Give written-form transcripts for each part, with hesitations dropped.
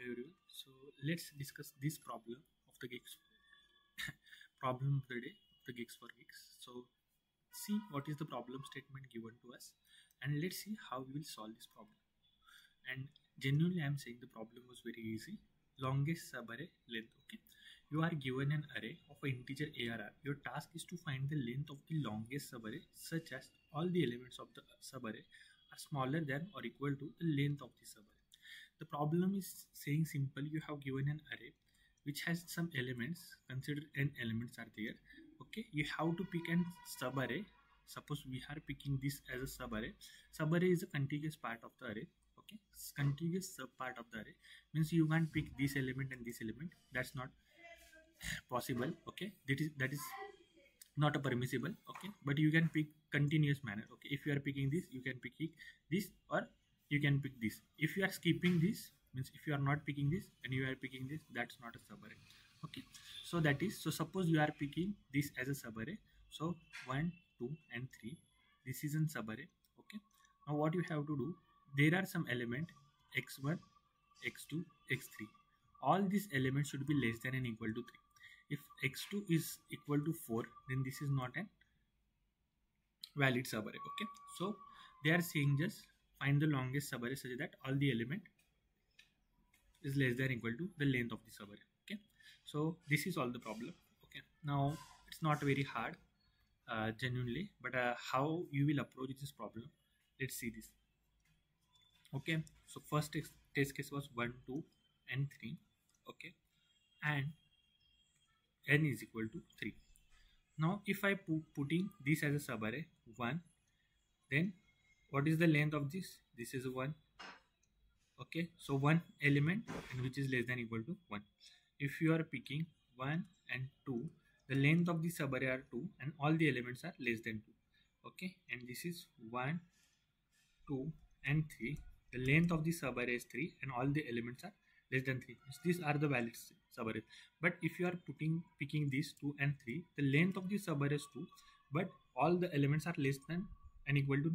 everyone. So let's discuss this problem of the gigs problem of the day of the gigs for gigs. So see what is the problem statement given to us, and let's see how we will solve this problem. And genuinely, I'm saying the problem was very easy. Longest subarray length. Okay, you are given an array of an integer ARR. Your task is to find the length of the longest subarray, such as all the elements of the subarray are smaller than or equal to the length of the subarray. The problem is saying simple, you have given an array which has some elements, consider n elements are there. Okay, you have to pick an subarray. Suppose we are picking this as a subarray. Subarray is a contiguous part of the array. Okay, contiguous sub part of the array means you can't pick this element and this element. That's not possible. Okay, that is not a permissible. Okay, but you can pick continuous manner. Okay, if you are picking this, you can pick this, or you can pick this. If you are skipping this, means if you are not picking this and you are picking this, that's not a subarray. Okay, so that is, so suppose you are picking this as a subarray. So 1, 2 and 3, this is an subarray. Okay, now what you have to do, there are some element x1, x2, x3. All these elements should be less than and equal to 3. If x2 is equal to 4, then this is not a valid subarray. Okay, so they are saying just find the longest subarray such that all the element is less than equal to the length of the subarray. Okay, so this is all the problem. Okay, now it's not very hard, genuinely, but how you will approach this problem, let's see this. Okay, so first test case was 1, 2 and 3. Okay, and n is equal to 3. Now if I putting this as a subarray 1, then what is the length of this? This is 1. Okay, so one element and which is less than equal to 1. If you are picking 1 and 2, the length of the subarray are 2 and all the elements are less than 2. Okay, and this is 1, 2 and 3. The length of the subarray is 3 and all the elements are less than 3. These are the valid subarrays. But if you are picking these 2 and 3, the length of the subarray is 2, but all the elements are less than and equal to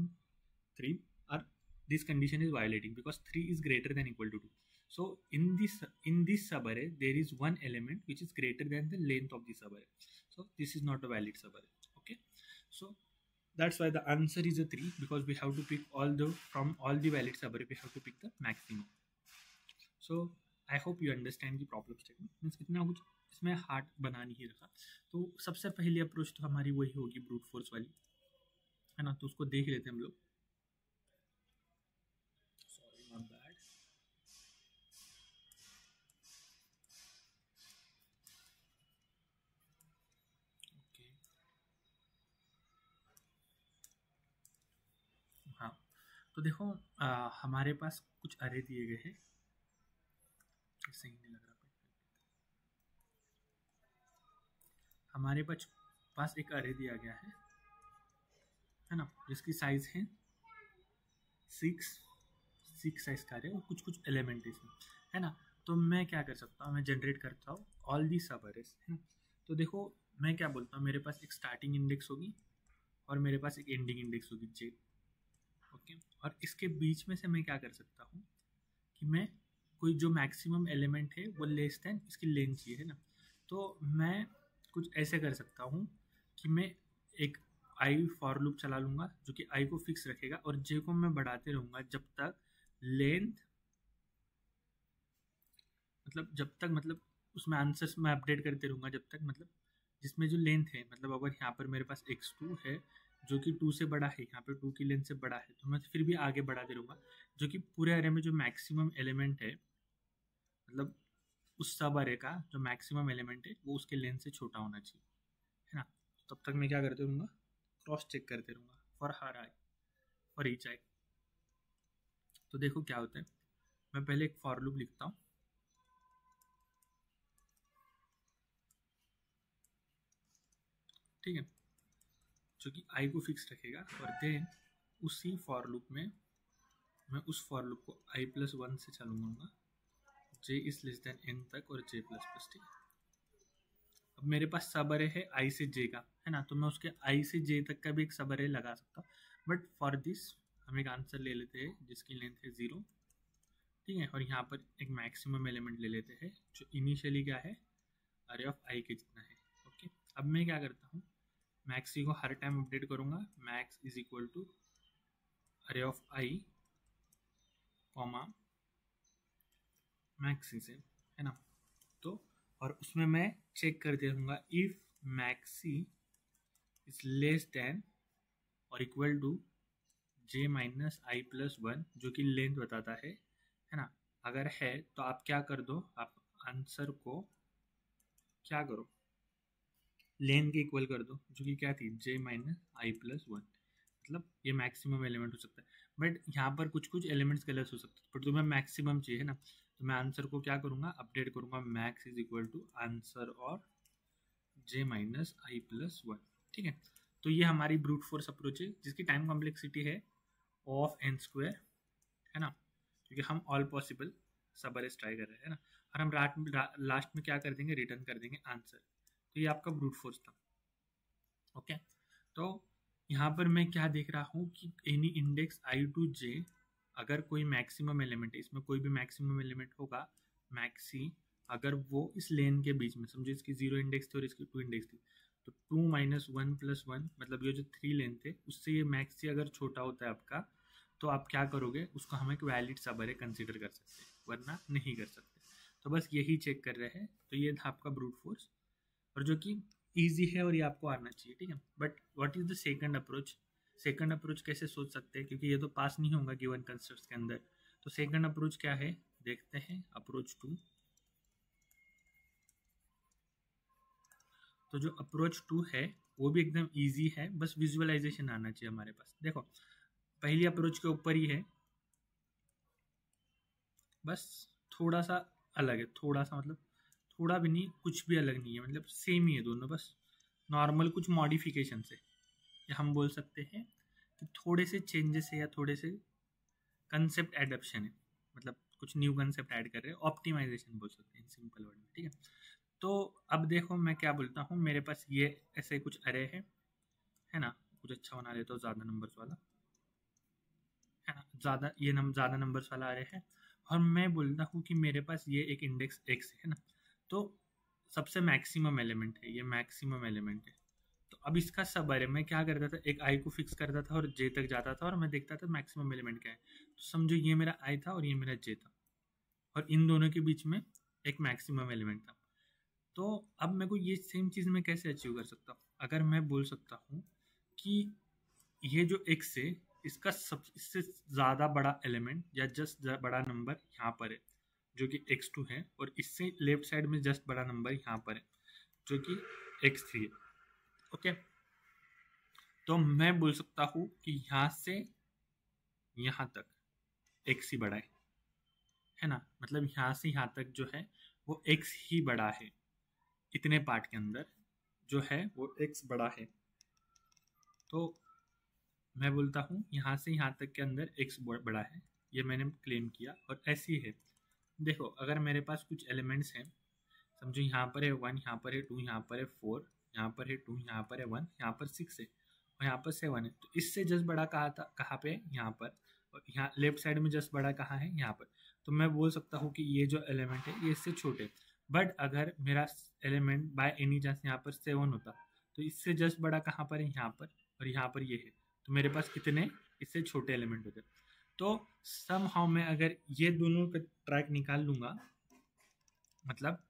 3, are this condition is violating because 3 is greater than equal to 2. So in this subarray, there is one element which is greater than the length of the subarray. So this is not a valid subarray. Okay, so that's why the answer is a 3, because we have to pick from all the valid subarray, we have to pick the maximum. So I hope you understand the problem statement. Means इतना कुछ इसमें hard बना नहीं रखा. तो सबसे पहली approach तो हमारी वही होगी ब्रूट फोर्स वाली, है ना. तो उसको देख लेते हैं हम लोग. Sorry, not bad. ओके, हाँ, तो देखो हमारे पास कुछ अरे दिए गए हैं. सही नहीं लग रहा. हमारे पास एक अरे दिया गया है ना, जिसकी साइज है 6 साइज का अरे और कुछ एलिमेंट इसमें, है ना. तो मैं क्या कर सकता हूँ, मैं जनरेट करता हूँ ऑल दी सब अरेस, है ना. तो देखो मैं क्या बोलता हूँ, मेरे पास एक स्टार्टिंग इंडेक्स होगी और मेरे पास एक एंडिंग इंडेक्स होगी जे. ओके, और इसके बीच में से मैं क्या कर सकता हूँ कि मैं कोई जो मैक्सिमम एलिमेंट है वो लेस देन इसकी लेंथ चाहिए, है ना. तो मैं कुछ ऐसे कर सकता हूँ कि मैं एक आई फॉर लूप चला लूँगा जो कि आई को फिक्स रखेगा और जे को मैं बढ़ाते रहूँगा जब तक लेंथ, मतलब उसमें आंसर्स मैं अपडेट करते रहूँगा जब तक, मतलब जिसमें जो लेंथ है, मतलब अगर यहाँ पर मेरे पास x2 है जो कि 2 से बड़ा है, यहाँ पे 2 की लेंथ से बड़ा है, तो मैं फिर भी आगे बढ़ाते रहूँगा जो कि पूरे अरे में जो मैक्सिमम एलिमेंट है, मतलब उस सब अरे का जो मैक्सिमम एलिमेंट है वो उसके लेंथ से छोटा होना चाहिए, है ना. तब तक मैं क्या करते रहूँगा, क्रॉस चेक करते रहूँगा फॉर हर आई, फॉर ईच आई. तो देखो क्या होता है, मैं पहले एक फॉर लूप लिखता हूँ. ठीक है, जो कि आई को फिक्स रखेगा, और देन उसी फॉर लूप में मैं उस फॉर लूप को i+1 से चलूँगा जे इज लेस देन n तक और j++. ठीक है, अब मेरे पास सब अरे है i से j का, है ना. तो मैं उसके i से j तक का भी एक सब अरे लगा सकता हूँ. बट फॉर दिस हम एक आंसर ले लेते हैं जिसकी लेंथ है 0, ठीक है, और यहाँ पर एक मैक्सिमम एलिमेंट ले लेते हैं जो इनिशियली क्या है, अरे ऑफ आई के जितना है। ओके, अब मैं क्या करता हूँ, मैक्सी को हर टाइम अपडेट करूँगा, max is equal to array of I comma maxi से, है ना। तो और उसमें मैं चेक कर दूंगा if max i is less than or equal to J minus I plus one, जो कि लेंथ बताता है ना। अगर है तो आप क्या कर दो, आप आंसर को क्या करो, लेंथ के इक्वल कर दो, जो कि क्या थी, जे माइनस आई प्लस वन। मतलब ये मैक्सिमम एलिमेंट हो सकता है, बट यहाँ पर कुछ कुछ एलिमेंट्स गलत हो सकते हैं, बट तुम्हें मैक्सिमम चाहिए ना, तो मैं आंसर को क्या करूँगा, अपडेट करूँगा, max is equal to answer और J minus I plus one. ठीक है, तो ये हमारी ब्रूट फोर्स अप्रोच है जिसकी टाइम कॉम्प्लेक्सिटी है ऑफ एन स्क्वायर, है ना, क्योंकि हम ऑल पॉसिबल सब अरेस्ट ट्राई कर रहे हैं ना, और हम लास्ट में क्या कर देंगे, रिटर्न कर देंगे आंसर। तो ये आपका ब्रूट फोर्स था। ओके, तो यहाँ पर मैं क्या देख रहा हूँ कि एनी इंडेक्स आई टू जे, अगर कोई मैक्सिमम एलिमेंट है, इसमें कोई भी मैक्सिमम एलिमेंट होगा, मैक्सी, अगर वो इस लेन के बीच में, समझो इसकी 0 इंडेक्स थी और इसकी 2 इंडेक्स थी, तो 2 माइनस 1 प्लस 1, मतलब ये जो 3 लेन थे उससे ये मैक्सी अगर छोटा होता है आपका, तो आप क्या करोगे, उसको हम एक वैलिड सब अरे कंसिडर कर सकते हैं, वरना नहीं कर सकते। तो बस यही चेक कर रहे हैं। तो ये था आपका ब्रूट फोर्स, और जो कि ईजी है और ये आपको आना चाहिए। ठीक है, but what is the second approach, second approach कैसे सोच सकते हैं, क्योंकि ये तो पास नहीं होगा गिवन कंस्ट्रक्ट्स के अंदर। तो सेकंड अप्रोच क्या है, देखते हैं, अप्रोच 2। तो जो अप्रोच 2 है वो भी एकदम ईजी है, बस विजुअलाइजेशन आना चाहिए हमारे पास। देखो, पहली अप्रोच के ऊपर ही है, बस थोड़ा सा अलग है, थोड़ा सा मतलब थोड़ा भी नहीं, कुछ भी अलग नहीं है, मतलब सेम ही है दोनों, बस नॉर्मल कुछ मॉडिफिकेशन से, या हम बोल सकते हैं कि थोड़े से चेंजेस है या थोड़े से कंसेप्ट एडप्शन है, मतलब कुछ न्यू कंसेप्ट ऐड कर रहे हैं, ऑप्टिमाइजेशन बोल सकते हैं सिंपल वर्ड में। ठीक है, तो अब देखो मैं क्या बोलता हूँ, मेरे पास ये ऐसे कुछ अरे है ना, कुछ अच्छा बना लेता हूँ ज़्यादा नंबर्स वाला, है ना, ज़्यादा नंबर्स वाला अरे है, और मैं बोलता हूँ कि मेरे पास ये एक इंडेक्स एक्स है ना, तो सबसे मैक्सिमम एलिमेंट है, ये मैक्सिमम एलिमेंट है। तो अब इसका सब अरे मैं क्या करता था, एक आई को फिक्स करता था और जे तक जाता था, और मैं देखता था मैक्सिमम एलिमेंट क्या है। तो समझो ये मेरा आई था और ये मेरा जे था, और इन दोनों के बीच में एक मैक्सिमम एलिमेंट था। तो अब मेरे को ये सेम चीज़ मैं कैसे अचीव कर सकता हूँ, अगर मैं बोल सकता हूँ कि ये जो एक्स है इसका सब इससे ज़्यादा बड़ा एलिमेंट या जस्ट बड़ा नंबर यहाँ पर है, जो कि x2 है, और इससे लेफ्ट साइड में जस्ट बड़ा नंबर यहाँ पर है, जो कि x3 है। ओके, तो मैं बोल सकता हूँ कि यहाँ से यहाँ तक x ही बड़ा है ना, मतलब यहाँ से यहाँ तक जो है वो x ही बड़ा है, इतने पार्ट के अंदर जो है वो x बड़ा है। तो मैं बोलता हूँ यहाँ से यहाँ तक के अंदर x बड़ा है, ये मैंने क्लेम किया, और ऐसे ही है। देखो, अगर मेरे पास कुछ एलिमेंट्स हैं, समझो यहाँ पर है 1, यहाँ पर है 2, यहाँ पर है 4, यहाँ पर है 2, यहाँ पर है 1, यहाँ पर 6 है, और यहाँ पर 7 है, तो इससे जस्ट बड़ा कहाँ था, कहाँ पे, यहाँ पर, और यहाँ लेफ्ट साइड में जस्ट बड़ा कहाँ है, यहाँ पर। तो मैं बोल सकता हूँ कि ये जो एलिमेंट है ये इससे छोटे। बट अगर मेरा एलिमेंट बाय एनी चांस यहाँ पर 7 होता, तो इससे जस्ट बड़ा कहाँ पर है, यहाँ पर, और यहाँ पर ये है, तो मेरे पास कितने इससे छोटे एलिमेंट होते। तो सम हाउ मैं अगर ये दोनों का ट्रैक निकाल लूँगा, मतलब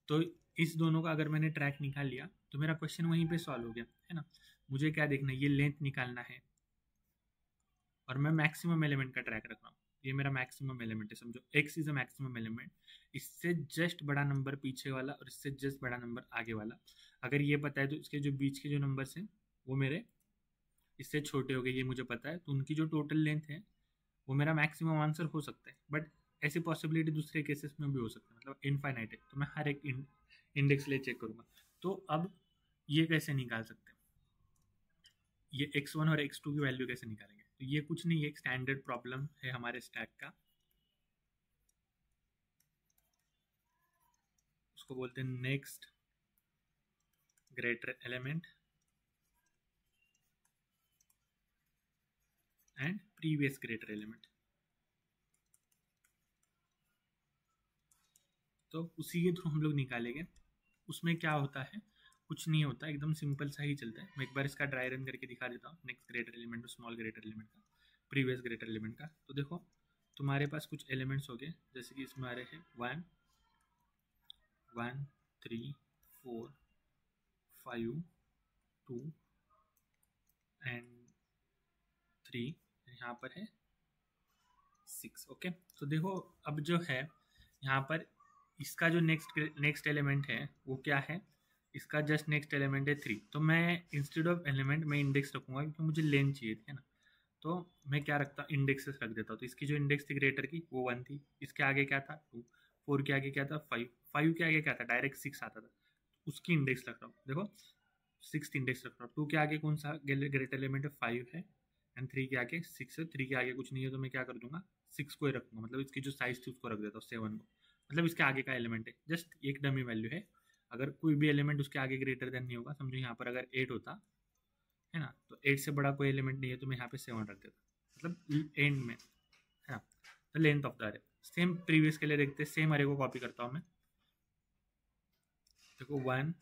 तो इस दोनों का अगर मैंने ट्रैक निकाल लिया तो मेरा क्वेश्चन वहीं पे सॉल्व हो गया, है ना। मुझे क्या देखना है, ये लेंथ निकालना है, और मैं मैक्सिमम एलिमेंट का ट्रैक रख रहा हूँ। ये मेरा मैक्सिमम एलिमेंट है, समझो x is a maximum element, इससे जस्ट बड़ा नंबर पीछे वाला और इससे जस्ट बड़ा नंबर आगे वाला। अगर ये पता है तो इसके जो बीच के जो नंबर्स हैं वो मेरे इससे छोटे हो गए, ये मुझे पता है, तो उनकी जो टोटल लेंथ है वो मेरा मैक्सिमम आंसर हो सकता है। बट ऐसी पॉसिबिलिटी दूसरे केसेस में भी हो सकता है, मतलब इनफाइनाइट है, तो मैं हर एक इंडेक्स ले चेक करूँगा। तो अब ये कैसे निकाल सकते हैं, ये x1 और x2 की वैल्यू कैसे निकालेंगे, तो ये कुछ नहीं, एक स्टैंडर्ड प्रॉब्लम है हमारे स्टैक का, उसको बोलते हैं next greater element and previous greater element. तो उसी के थ्रू हम लोग निकालेंगे। उसमें क्या होता है, कुछ नहीं होता, एकदम सिंपल सा ही चलता है। मैं एक बार इसका ड्राई रन करके दिखा देता हूँ, नेक्स्ट ग्रेटर एलिमेंट और स्मॉल ग्रेटर एलिमेंट का, प्रीवियस ग्रेटर एलिमेंट का। तो देखो तुम्हारे पास कुछ एलिमेंट्स हो गए, जैसे कि इसमें आ रहे हैं 1 1 3 4 5 2 एंड 3, यहाँ पर है 6। ओके, तो देखो अब जो है यहाँ पर इसका जो नेक्स्ट एलिमेंट है वो क्या है, इसका जस्ट नेक्स्ट एलिमेंट है 3। तो मैं इंस्टेड ऑफ एलिमेंट मैं इंडेक्स रखूँगा, क्योंकि मुझे लेंथ चाहिए थी ना। तो मैं क्या रखता, इंडेक्सेस रख देता हूँ। तो इसकी जो इंडेक्स थी ग्रेटर की वो 1 थी, इसके आगे क्या था 2, 4 के आगे क्या था 5, 5 के आगे क्या था डायरेक्ट 6 आता था, उसकी इंडेक्स रख रहा हूँ। देखो 6th इंडेक्स रख रहा हूँ। 2 के आगे कौन सा ग्रेटर एलिमेंट है 5 है, एंड 3 के आगे 6 है। 3 के आगे कुछ नहीं है, तो मैं क्या कर दूंगा 6 को ही रखूंगा, मतलब इसकी जो साइज थी उसको रख देता हूँ 7 को, मतलब इसके आगे का एलिमेंट है, जस्ट एक डमी वैल्यू है। अगर कोई भी एलिमेंट उसके आगे ग्रेटर देन नहीं होगा, समझो यहाँ पर अगर 8 होता है ना, तो 8 से बड़ा कोई एलिमेंट नहीं है, तो मैं यहाँ पे 7 रख देता, मतलब एंड में है ना। तो लेंथ ऑफ द अरे सेम प्रीवियस के लिए देखते हैं, सेम अरे को कॉपी करता हूँ मैं। देखो 1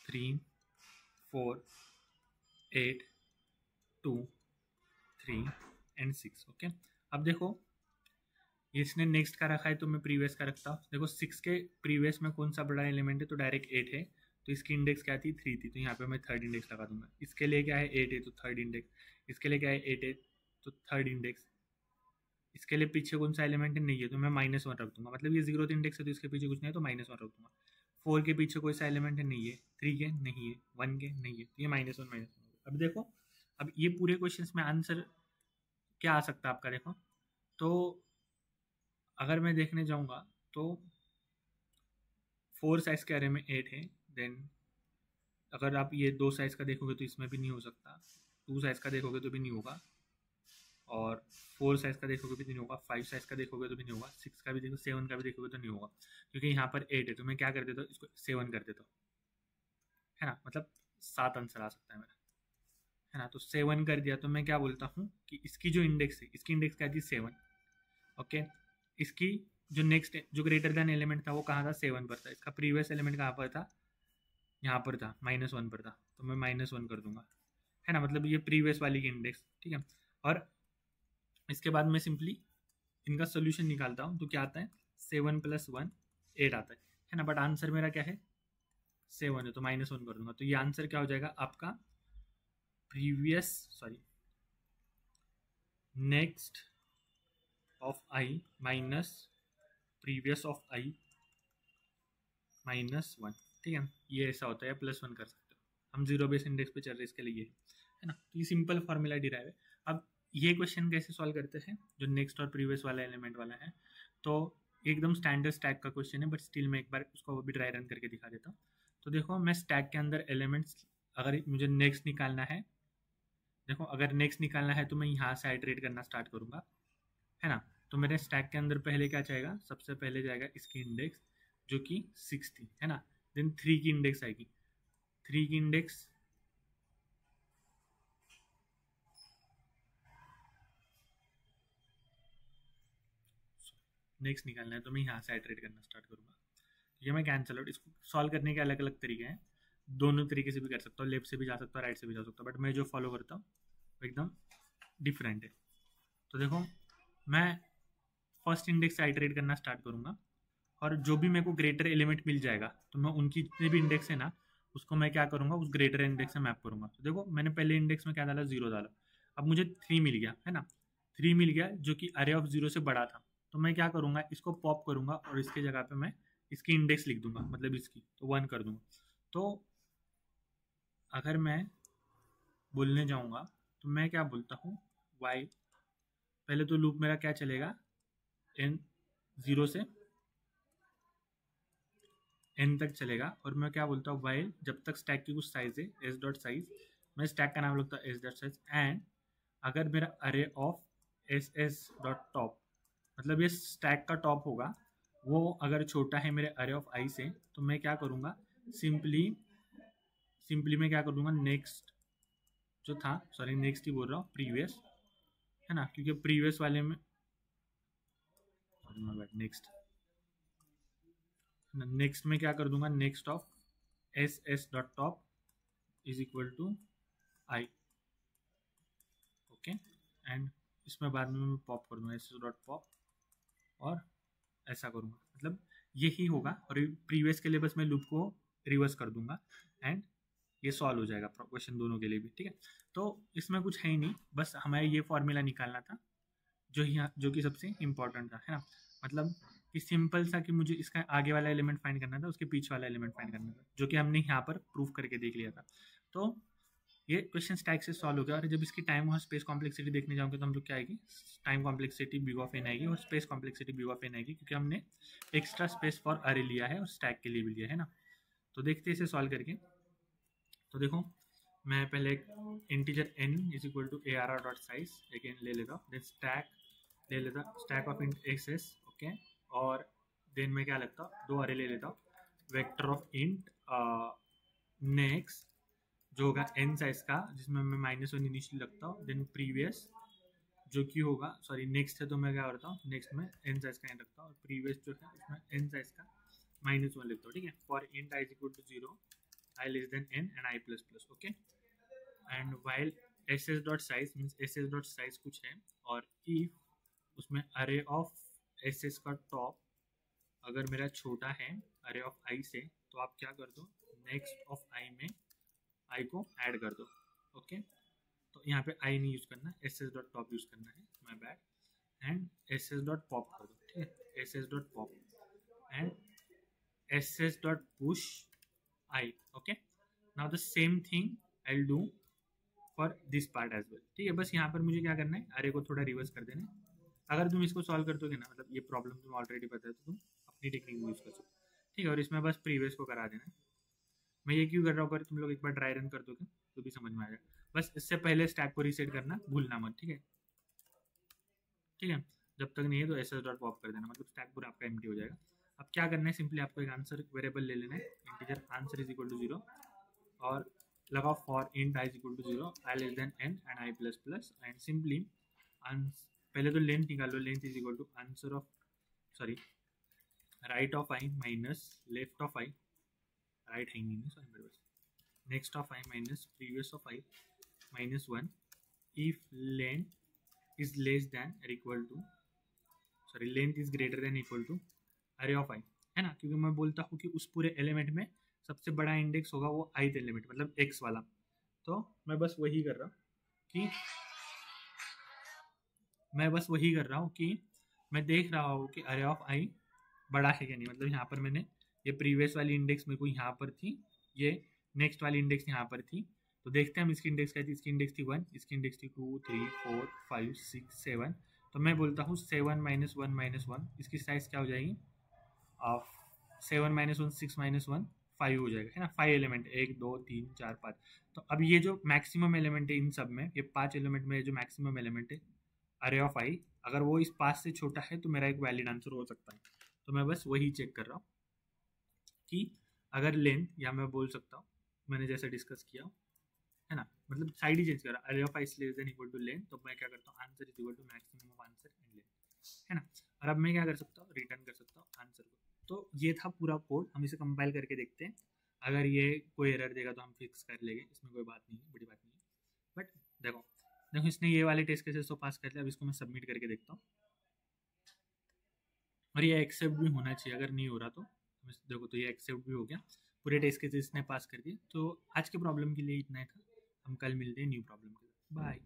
3 4 8 2 3 एंड 6। ओके, अब देखो इसने नेक्स्ट का रखा है तो मैं प्रीवियस का रखता हूँ। देखो 6 के प्रीवियस में कौन सा बड़ा एलिमेंट है, तो डायरेक्ट 8 है, तो इसकी इंडेक्स क्या थी 3 थी, तो यहाँ पे मैं थर्ड इंडेक्स लगा दूंगा। इसके लिए क्या है 8 है, तो थर्ड इंडेक्स। इसके लिए क्या है 8 है, तो थर्ड इंडेक्स। इसके लिए पीछे कौन सा एलिमेंट नहीं है, तो मैं -1 रख दूंगा, मतलब ये 0th इंडेक्स है तो इसके पीछे कुछ नहीं है, तो -1 रख दूंगा। 4 के पीछे कोई सा एलिमेंट नहीं है, 3 के नहीं है, 1 के नहीं है, तो ये -1 अब देखो अब ये पूरे क्वेश्चन में आंसर क्या आ सकता है आपका। देखो तो अगर मैं देखने जाऊंगा तो 4 साइज के अरे में 8 है, देन अगर आप ये 2 साइज का देखोगे तो इसमें भी नहीं हो सकता, 2 साइज का देखोगे तो भी नहीं होगा, और 4 साइज का देखोगे भी नहीं होगा, 5 साइज का देखोगे तो भी नहीं होगा, 6 का भी देखो, 7 का भी देखोगे तो नहीं होगा, क्योंकि यहाँ पर 8 है, तो मैं क्या कर देता हूँ इसको 7 कर देता हूँ, है ना, मतलब 7 आंसर आ सकता है मेरा, है ना। तो 7 कर दिया, तो मैं क्या बोलता हूँ कि इसकी जो इंडेक्स है, इसकी इंडेक्स क्या थी 7। ओके, इसकी जो नेक्स्ट जो ग्रेटर देन एलिमेंट था वो कहाँ था 7 पर था, इसका प्रीवियस एलिमेंट कहाँ पर था, यहाँ पर था, -1 पर था, तो मैं -1 कर दूंगा, है ना, मतलब ये प्रीवियस वाली की इंडेक्स, ठीक है। और इसके बाद मैं सिंपली इनका सोल्यूशन निकालता हूँ, तो क्या आता है 7 + 1 8 आता है ना, बट आंसर मेरा क्या है 7 है, तो -1 कर दूंगा। तो ये आंसर क्या हो जाएगा आपका previous sorry next of I minus previous of I -1, ठीक है। ये ऐसा होता है, +1 कर सकते हो, हम 0 बेस इंडेक्स पे चल रहे हैं इसके लिए, है ना। तो ये सिंपल फॉर्मूला डिराइव है। अब ये क्वेश्चन कैसे सॉल्व करते हैं, जो नेक्स्ट और प्रीवियस वाला एलिमेंट वाला है, तो एकदम स्टैंडर्ड स्टैक का क्वेश्चन है, बट स्टिल मैं एक बार उसको भी ड्राई रन करके दिखा देता हूँ। तो देखो मैं स्टैक के अंदर एलिमेंट्स, अगर मुझे नेक्स्ट निकालना है, देखो अगर नेक्स्ट निकालना है तो मैं यहाँ से आइटरेट करना स्टार्ट करूँगा, है ना। तो मेरे स्टैक के अंदर पहले क्या जाएगा, सबसे पहले जाएगा इसकी इंडेक्स जो कि 6 थी, है ना। देन 3 की इंडेक्स आएगी, 3 की इंडेक्स नेक्स्ट निकालना है, तो मैं यहाँ से आइटरेट करना स्टार्ट करूँगा। ये मैं कैंसल आउट, इसको सॉल्व करने के अलग अलग तरीके हैं, दोनों तरीके से भी कर सकता हूँ, लेफ्ट से भी जा सकता हूँ, राइट से भी जा सकता हूँ, बट मैं जो फॉलो करता हूँ वो एकदम डिफरेंट है। तो देखो मैं फर्स्ट इंडेक्स से आइटरेट करना स्टार्ट करूँगा, और जो भी मेरे को ग्रेटर एलिमेंट मिल जाएगा तो मैं उनकी जितने भी इंडेक्स है ना उसको मैं क्या करूँगा उस ग्रेटर इंडेक्स से मैप करूँगा। तो देखो मैंने पहले इंडेक्स में क्या डाला 0 डाला, अब मुझे 3 मिल गया, है ना, 3 मिल गया जो कि अरे ऑफ 0 से बड़ा था। तो मैं क्या करूँगा इसको पॉप करूँगा और इसकी जगह पे मैं इसकी इंडेक्स लिख दूंगा, मतलब इसकी तो 1 कर दूंगा। तो अगर मैं बोलने जाऊँगा तो मैं क्या बोलता हूँ वाई, पहले तो लूप मेरा क्या चलेगा n 0 से n तक चलेगा, और मैं क्या बोलता हूँ वाइल जब तक स्टैक की कुछ साइज है s डॉट साइज, मैं स्टैक का नाम लगता है s डॉट साइज, एंड अगर मेरा अरे ऑफ ss डॉट टॉप, मतलब ये स्टैक का टॉप होगा, वो अगर छोटा है मेरे अरे ऑफ आई से, तो मैं क्या करूँगा सिंपली मैं क्या कर दूंगा नेक्स्ट जो था, सॉरी नेक्स्ट ही बोल रहा हूँ प्रीवियस, है ना, क्योंकि प्रीवियस वाले में नेक्स्ट नेक्स्ट में क्या कर दूंगा, next of S S dot top is equal to I, okay. And इसमें बाद में मैं पॉप कर दूंगा एस एस डॉट पॉप, और ऐसा करूँगा, मतलब यही होगा। और प्रीवियस के लिए बस मैं लूप को रिवर्स कर दूंगा एंड ये सॉल्व हो जाएगा क्वेश्चन दोनों के लिए भी, ठीक है। तो इसमें कुछ है ही नहीं, बस हमें ये फॉर्मूला निकालना था जो कि सबसे इम्पोर्टेंट था, है ना। मतलब कि सिंपल सा कि मुझे इसका आगे वाला एलिमेंट फाइंड करना था, उसके पीछे वाला एलिमेंट फाइंड करना था, जो कि हमने यहाँ पर प्रूफ करके देख लिया था। तो ये क्वेश्चन स्टैक से सॉल्व हो गया। और जब इसकी टाइम और स्पेस कॉम्प्लेक्सिटी देखने जाओगे तो हम लोग क्या आएगी, time complexity big of n आएगी और space complexity big of n आएगी, क्योंकि हमने एक्स्ट्रा स्पेस फॉर अरे लिया है और स्टैक के लिए भी लिया है ना। तो देखते हैं इसे सॉल्व करके। तो देखो, मैं पहले एक integer n is equal to A R R dot size एक n ले लेता हूँ, देन स्टैक ले लेता, stack of int X S, okay. और देन मैं क्या लगता हूँ, दो अरे ले लेता हूँ, वेक्टर ऑफ इंट नेक्स्ट जो होगा n साइज का, जिसमें मैं -1 इनिशियली लगता हूँ, देन प्रीवियस जो कि होगा, सॉरी नेक्स्ट है तो मैं क्या करता हूँ, नेक्स्ट में n साइज का n रखता हूँ, और प्रीवियस जो है उसमें n साइज का -1 लिखता हूँ, ठीक है। For int i is equal to 0, i less than n and i plus plus, okay. And while ss dot size means ss dot size कुछ है, और इफ उसमें अरे ऑफ ss का टॉप अगर मेरा छोटा है अरे ऑफ i से, तो आप क्या कर दो, नेक्स्ट ऑफ i में i को ऐड कर दो, ओके। तो यहाँ पे i नहीं यूज़ करना, ss डॉट टॉप यूज़ करना है, my bad. And ss dot pop कर दो, ठीक है, ss dot pop and ss dot push i, okay. Now the same thing I will do for this part as well, ठीक है। बस यहाँ पर मुझे क्या करना है, अरे को थोड़ा रिवर्स कर देना है। अगर तुम इसको सॉल्व कर दोगे ना, मतलब ये प्रॉब्लम तुम ऑलरेडी पता है तो तुम अपनी टेक्निक यूज़ कर सकते हो, ठीक है। और इसमें बस प्रीवियस को करा देना है। मैं ये क्यों कर रहा हूँ, अगर तुम लोग एक बार ड्राई रन कर दोगे तो भी समझ में आ जाएगा। बस इससे पहले स्टैक को रीसेट करना भूलना मत, ठीक है, ठीक है। जब तक नहीं है तो एस डॉट पॉप कर देना, मतलब स्टैक पूरा आपका एम्प्टी हो जाएगा। अब क्या करना है, सिंपली आपको एक आंसर वेरिएबल ले लेना है, integer answer is equal to 0, और लगाओ for int i is equal to 0, i less than n and i plus plus, and simply पहले तो लेंथ निकालो, length is equal to answer of, sorry, right of i minus left of i, right है नहीं sorry मेरे पास, next of i minus previous of i minus 1 if length is less than or equal to, sorry length is greater than equal to array of i, है ना। क्योंकि मैं बोलता हूँ कि उस पूरे एलिमेंट में सबसे बड़ा इंडेक्स होगा वो ith एलिमेंट, मतलब x वाला। तो मैं बस वही कर रहा हूँ कि मैं देख रहा हूँ कि अरे ऑफ i बड़ा है क्या नहीं। मतलब यहाँ पर मैंने ये प्रीवियस वाली इंडेक्स मेरे को यहाँ पर थी, ये नेक्स्ट वाली इंडेक्स यहाँ पर थी। तो देखते हैं हम इसकी इंडेक्स क्या थी, इसकी इंडेक्स थी 1, इसकी इंडेक्स थी 2 3 4 5 6 7। तो मैं बोलता हूँ 7 माइनस 1 माइनस 1, इसकी साइज क्या हो जाएगी, 7 माइनस 1 6 माइनस 1 5 हो जाएगा, है ना। 5 एलिमेंट, 1 2 3 4 5। तो अब ये जो मैक्सिमम एलिमेंट है इन सब में, ये 5 एलिमेंट में जो मैक्सिमम एलिमेंट है अरे ऑफ i, अगर वो इस 5 से छोटा है तो मेरा एक वैलिड आंसर हो सकता है। तो मैं बस वही चेक कर रहा हूँ कि अगर लेंथ, या मैं बोल सकता हूँ मैंने जैसे डिस्कस किया, है ना, मतलब साइड ही चेंज करा, array of i is less than equal to length, तो मैं क्या करता हूँ, answer is equal to maximum of answer and length, है ना। और अब मैं क्या कर सकता हूँ, रिटर्न कर सकता हूँ आंसर को। तो ये था पूरा कोड, हम इसे कंपाइल करके देखते हैं। अगर ये कोई एरर देगा तो हम फिक्स कर लेंगे, इसमें कोई बात नहीं है, बड़ी बात नहीं है। बट देखो इसने ये वाले टेस्ट केसेस तो पास कर लिया, अब इसको मैं सबमिट करके देखता हूँ, और ये एक्सेप्ट भी होना चाहिए। अगर नहीं हो रहा तो देखो, तो ये एक्सेप्ट भी हो गया, पूरे टेस्ट केसेस ने पास कर दिए। तो आज के प्रॉब्लम के लिए इतना ही था, हम कल मिलते हैं न्यू प्रॉब्लम के साथ, बाय।